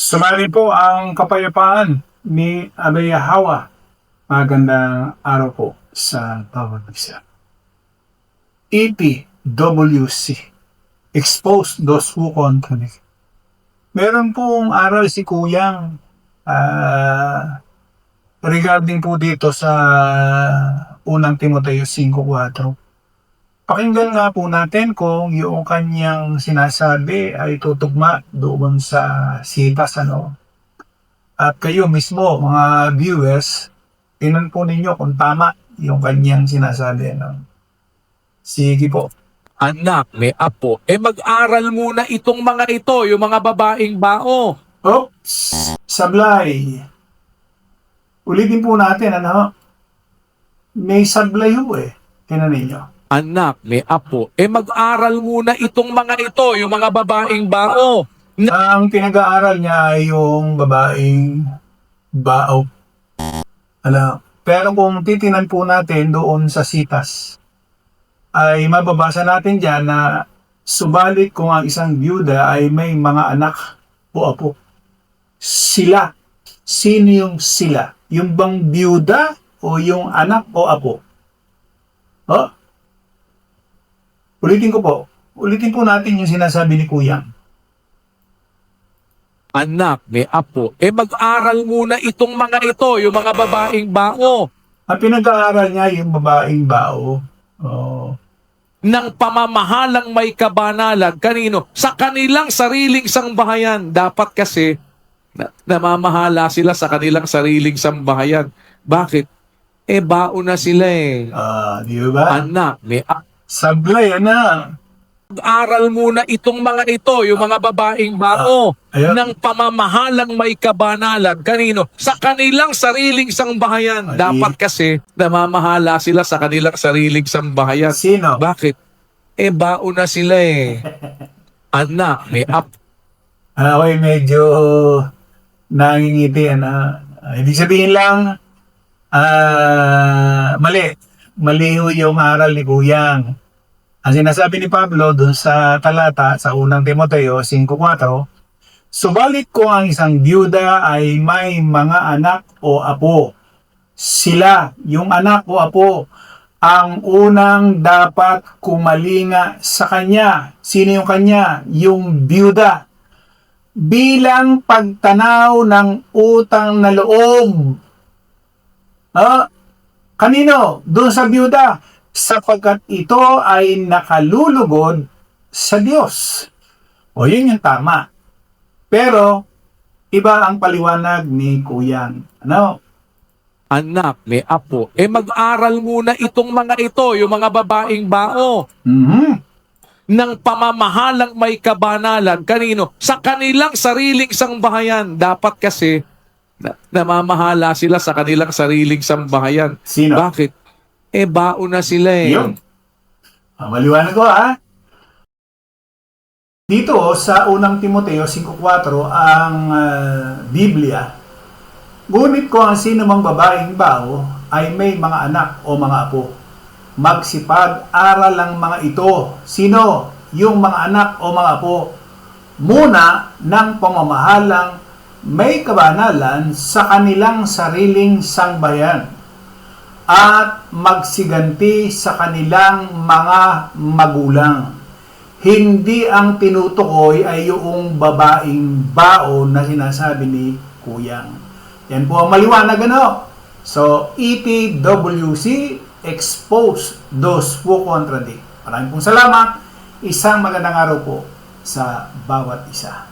Sumali po ang kapayapaan ni Abeya Hawa. Magandang araw po sa bawat isa. EPWC, Expose Those Who Contradict. Meron pong aral si Kuyang regarding po dito sa unang Timoteo 5:4. Pakinggan nga po natin kung yung kanyang sinasabi ay tutugma doon sa sitas, ano. At kayo mismo, mga viewers, tingnan po ninyo kung tama yung kanyang sinasabi, ano. Sige po. Anak, may apo, mag-aral muna itong mga ito, yung mga babaeng bao. Oops! Sablay. Ulitin po natin, ano. May sablay ho eh. Tingnan ninyo. Anak, may apo, mag-aral muna itong mga ito, yung mga babaeng bao. Ang pinag-aaral niya ay yung babaeng bao. Pero kung titinan po natin doon sa sitas, ay mababasa natin dyan na subalit kung ang isang byuda ay may mga anak o apo. Sila. Sino yung sila? Yung bang byuda o yung anak o apo? Oh? Ulitin ko po. Ulitin po natin yung sinasabi ni Kuyang. Anak, may apo, mag-aral muna itong mga ito, yung mga babaeng bao. Ang pinag-aaral niya yung babaeng bao. Oh. Ng pamamahalang may kabanalan. Kanino? Sa kanilang sariling sangbahayan. Dapat kasi, namamahala sila sa kanilang sariling sambahayan. Bakit? Bao na sila eh. Di ba? Anak, may Sablay, anak. Mag-aral muna itong mga ito, yung mga babaeng bao, Ayun. ng pamamahalang may kabanalan. Kanino? Sa kanilang sariling sangbahayan. Ay. Dapat kasi, namamahala sila sa kanilang sariling sambahayan. Sino? Bakit? Bao na sila eh. Anak, may Okay, medyo nangingiti. Ibig sabihin lang, mali. Mali ho yung aral ni Kuyang. Ang sinasabi ni Pablo dun sa talata sa unang Timoteo 5:4, subalit kung ang isang byuda ay may mga anak o apo, sila, yung anak o apo, ang unang dapat kumalinga sa kanya. Sino yung kanya? Yung byuda. Bilang pagtanaw ng utang na loob. Kanino? Doon sa byuda. Sapagkat ito ay nakalulugod sa Diyos. O yun yung tama. Pero, iba ang paliwanag ni Kuyang. Ano? anak, may apo, mag-aral muna itong mga ito, yung mga babaeng bao. Ng pamamahalang may kabanalan. Kanino? Sa kanilang sariling sangbahayan. Dapat kasi, namamahala sila sa kanilang sariling sambahayan. Sino? Bakit? Bao na sila eh. Yun. Maliwanag ko, Dito sa unang Timoteo 5:4 ang Biblia, ngunit kung ang sino mang babaeng bao ay may mga anak o mga apo, magsipag-aral ang mga ito. Sino? Yung mga anak o mga apo. Muna ng pamamahalang may kabanalan sa kanilang sariling sangbayan at magsiganti sa kanilang mga magulang. Hindi ang tinutukoy ay yung babaeng bao na sinasabi ni Kuyang. Yan po ang maliwanag, ano? So, EPWC, Expose Those Who Contradict. Maraming pong salamat. Isang magandang araw po sa bawat isa.